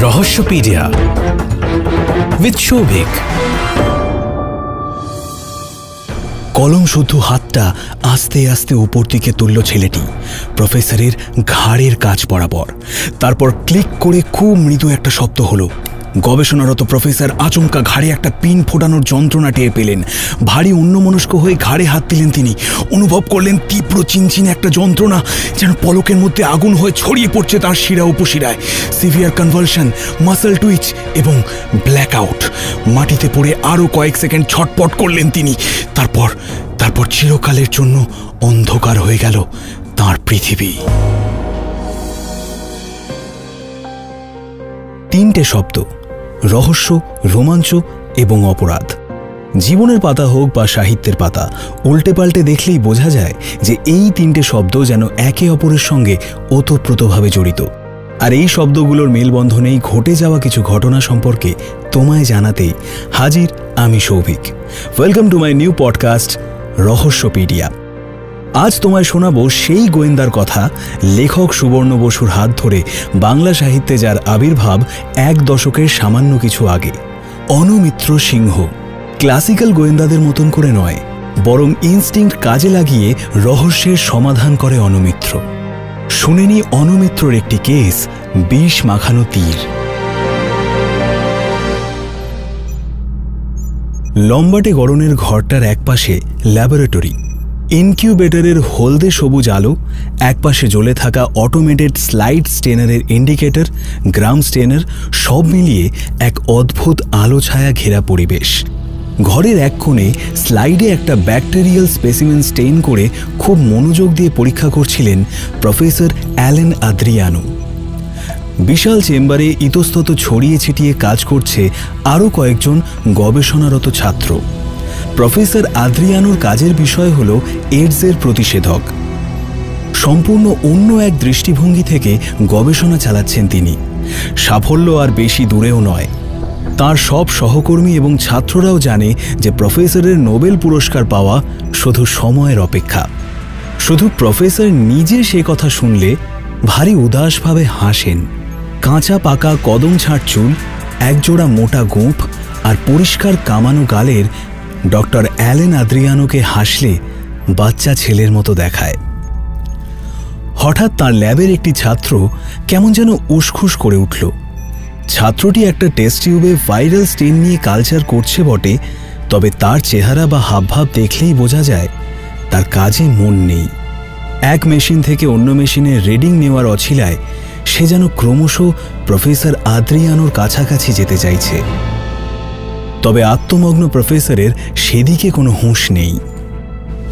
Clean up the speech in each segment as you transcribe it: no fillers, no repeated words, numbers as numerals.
রহস্যপিডিয়া with Shouvik. কলম শুদ্ধ হাতটা আস্তে আস্তে উপর দিকে তুলল ছেলেটি প্রফেসরের ঘাড়ের কাছ বরাবর। তারপর ক্লিক করে খুব মৃদু একটা শব্দ হলো। গবেষণারত প্রফেসর আচমকা ঘাড়ে একটা পিন ফোটানোর যন্ত্রণা টের পেলেন। ভারী অন্যমনস্ক হয়ে ঘাড়ে হাত দিলেন তিনি। অনুভব করলেন তীব্র চিনচিনে একটা যন্ত্রণা, যেন পলকের মধ্যে আগুন হয়ে ছড়িয়ে পড়ছে তার শিরা উপশিরায়। সিভিয়ার কনভালশন, মাসল টুইচ এবং ব্ল্যাক আউট। মাটিতে পড়ে আরও কয়েক সেকেন্ড ছটপট করলেন তিনি। তারপর চিরকালের জন্য অন্ধকার হয়ে গেল তাঁর পৃথিবী। তিনটে শব্দ: রহস্য, রোমাঞ্চ এবং অপরাধ। জীবনের পাতা হোক বা সাহিত্যের পাতা, উল্টে পাল্টে দেখলেই বোঝা যায় যে এই তিনটে শব্দ যেন একে অপরের সঙ্গে ওতপ্রোতভাবে জড়িত। আর এই শব্দগুলোর মেলবন্ধনেই ঘটে যাওয়া কিছু ঘটনা সম্পর্কে তোমায় জানাতেই হাজির আমি Souvik. Welcome to my new podcast রহস্যপিডিয়া। আজ তোমায় শোনাবো সেই গোয়েন্দার কথা, লেখক সুবর্ণ বসুর হাত ধরে বাংলা সাহিত্যে যার আবির্ভাব 1 দশকের সামান্য কিছু আগে। অনুমিত্র সিংহ। ক্লাসিক্যাল গোয়েন্দাদের মতন করে নয়, বরং ইনস্টিংক্ট কাজে লাগিয়ে রহস্যের সমাধান করে অনুমিত্র। শুনেনি অনুমিত্রর একটি কেস, বিষ মাখানো তীর। লম্বাটে গড়নের ঘরটার একপাশে ল্যাবরেটরি, ইনকিউবেটরের হলদে সবুজ আলো, একপাশে জ্বলে থাকা অটোমেটেড স্লাইড স্টেনারের ইন্ডিকেটর, গ্রাম স্টেনার, সব মিলিয়ে এক অদ্ভুত আলো ছায়া ঘেরা পরিবেশ। ঘরের এক কোণে স্লাইডে একটা ব্যাকটেরিয়াল স্পেসিমেন স্টেইন করে খুব মনোযোগ দিয়ে পরীক্ষা করছিলেন প্রফেসর অ্যালেন আদ্রিয়ানো। বিশাল চেম্বারে ইতস্তত ছড়িয়ে ছিটিয়ে কাজ করছে আরও কয়েকজন গবেষণারত ছাত্র। প্রফেসর আদ্রিয়ানোর কাজের বিষয় হল এইডসের প্রতিষেধক। সম্পূর্ণ অন্য এক দৃষ্টিভঙ্গি থেকে গবেষণা চালাচ্ছেন তিনি। সাফল্য আর বেশি দূরেও নয়। তার সব সহকর্মী এবং ছাত্ররাও জানে যে প্রফেসরের নোবেল পুরস্কার পাওয়া শুধু সময়ের অপেক্ষা। শুধু প্রফেসর নিজে সে কথা শুনলে ভারী উদাসভাবে হাসেন। কাঁচা পাকা কদম ছাড় চুল, একজোড়া মোটা গোঁফ আর পরিষ্কার কামানো গালের ডক্টর অ্যালেন আদ্রিয়ানোকে হাসলে বাচ্চা ছেলের মতো দেখায়। হঠাৎ তার ল্যাবের একটি ছাত্র কেমন যেন উসখুস করে উঠল। ছাত্রটি একটা টেস্ট টিউবে ভাইরাল স্টেন নিয়ে কালচার করছে বটে, তবে তার চেহারা বা হাবভাব দেখলেই বোঝা যায় তার কাজে মন নেই। এক মেশিন থেকে অন্য মেশিনে রিডিং নেওয়ার অছিলায় সে যেন ক্রমশ প্রফেসর আদ্রিয়ানোর কাছাকাছি যেতে চাইছে। তবে আত্মমগ্ন প্রফেসরের সেদিকে কোনো হুঁশ নেই।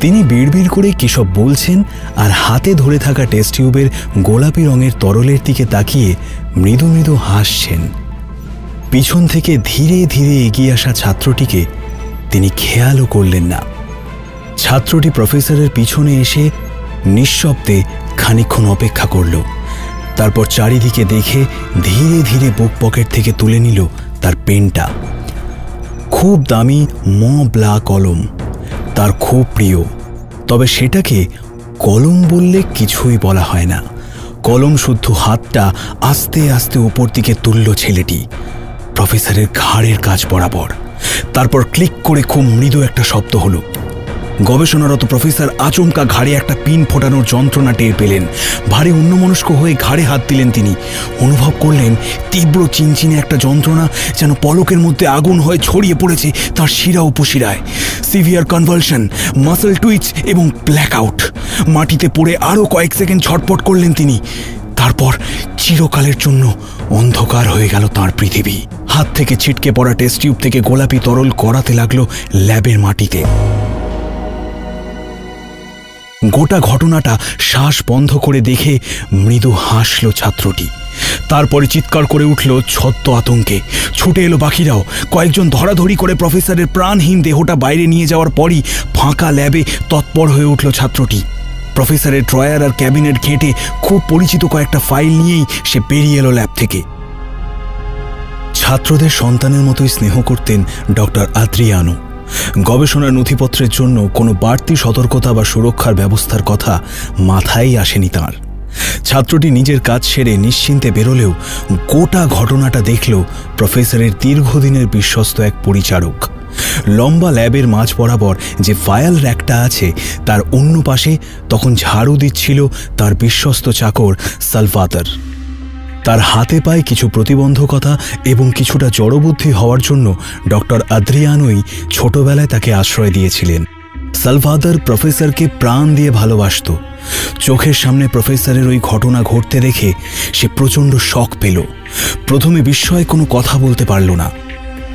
তিনি বিড়বিড় করে কিসব বলছেন আর হাতে ধরে থাকা টেস্ট টিউবের গোলাপি রঙের তরলের দিকে তাকিয়ে মৃদু মৃদু হাসছেন। পিছন থেকে ধীরে ধীরে এগিয়ে আসা ছাত্রটিকে তিনি খেয়ালও করলেন না। ছাত্রটি প্রফেসরের পিছনে এসে নিঃশব্দে খানিকক্ষণ অপেক্ষা করল। তারপর চারিদিকে দেখে ধীরে ধীরে বুক পকেট থেকে তুলে নিল তার পেনটা। খুব দামি ব্লা কলম, তার খুব প্রিয়। তবে সেটাকে কলম বললে কিছুই বলা হয় না। কলম শুদ্ধ হাতটা আস্তে আস্তে উপর দিকে তুলল ছেলেটি প্রফেসরের ঘাড়ের কাছ বরাবর। তারপর ক্লিক করে খুব মৃদু একটা শব্দ হলো। গবেষণারত প্রফেসর আচমকা ঘাড়ে একটা পিন ফোটানোর যন্ত্রণা টের পেলেন। ভারী অন্যমনস্ক হয়ে ঘাড়ে হাত দিলেন তিনি। অনুভব করলেন তীব্র চিনচিনে একটা যন্ত্রণা, যেন পলকের মধ্যে আগুন হয়ে ছড়িয়ে পড়েছে তার শিরা উপশিরায়। সিভিয়ার কনভালশন, মাসল টুইচ এবং ব্ল্যাক আউট। মাটিতে পড়ে আরও কয়েক সেকেন্ড ছটপট করলেন তিনি। তারপর চিরকালের জন্য অন্ধকার হয়ে গেল তাঁর পৃথিবী। হাত থেকে ছিটকে পড়া টেস্ট টিউব থেকে গোলাপি তরল গড়াতে লাগলো ল্যাবের মাটিতে। গোটা ঘটনাটা শ্বাস বন্ধ করে দেখে মৃদু হাসল ছাত্রটি। তারপরে চিৎকার করে উঠল ছদ্ম আতঙ্কে। ছুটে এলো বাকিরাও। কয়েকজন ধরাধরি করে প্রফেসরের প্রাণহীন দেহটা বাইরে নিয়ে যাওয়ার পরই ফাঁকা ল্যাবে তৎপর হয়ে উঠল ছাত্রটি। প্রফেসরের ড্রয়ার আর ক্যাবিনেট ঘেঁটে খুব পরিচিত কয়েকটা ফাইল নিয়েই সে বেরিয়ে এলো ল্যাব থেকে। ছাত্রদের সন্তানের মতোই স্নেহ করতেন ডক্টর আদ্রিয়ানো। গবেষণার নথিপত্রের জন্য কোনো বাড়তি সতর্কতা বা সুরক্ষার ব্যবস্থার কথা মাথায় আসেনি তাঁর। ছাত্রটি নিজের কাজ সেরে নিশ্চিন্তে বেরোলেও গোটা ঘটনাটা দেখল প্রফেসরের দীর্ঘদিনের বিশ্বস্ত এক পরিচারক। লম্বা ল্যাবের মাঝ বরাবর যে ফাইল র্যাকটা আছে তার অন্য পাশে তখন ঝাড়ু দিচ্ছিল তার বিশ্বস্ত চাকর সালভাদর। তার হাতে পায়ে কিছু প্রতিবন্ধকতা এবং কিছুটা জড়বুদ্ধি হওয়ার জন্য ডক্টর আদ্রিয়ানোই ছোটবেলায় তাকে আশ্রয় দিয়েছিলেন। সালভাদর প্রফেসরকে প্রাণ দিয়ে ভালোবাসত। চোখের সামনে প্রফেসরের ওই ঘটনা ঘটতে দেখে সে প্রচণ্ড শক পেল। প্রথমে বিস্ময়ে কোনো কথা বলতে পারল না।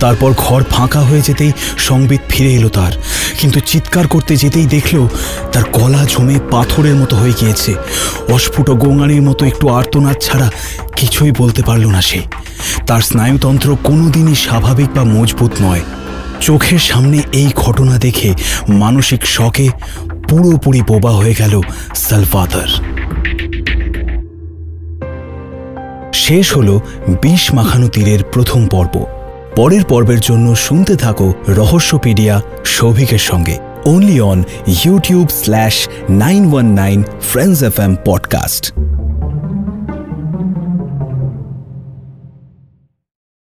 তারপর ঘর ফাঁকা হয়ে যেতেই সংবিত ফিরে এলো তার, কিন্তু চিৎকার করতে যেতেই দেখল তার গলা জমে পাথরের মতো হয়ে গিয়েছে। অস্ফুট গোঙানির মতো একটু আর্তনাদ ছাড়া কিছুই বলতে পারল না সে। তার স্নায়ুতন্ত্র কোনোদিনই স্বাভাবিক বা মজবুত নয়। চোখের সামনে এই ঘটনা দেখে মানসিক শকে পুরোপুরি বোবা হয়ে গেল সালভাদর। শেষ হলো বিষ মাখানো তীরের প্রথম পর্ব। পরের পর্বের জন্য শুনতে থাকো রহস্যপিডিয়া সৌভিকের সঙ্গে, only on YouTube/919 Friends FM podcast।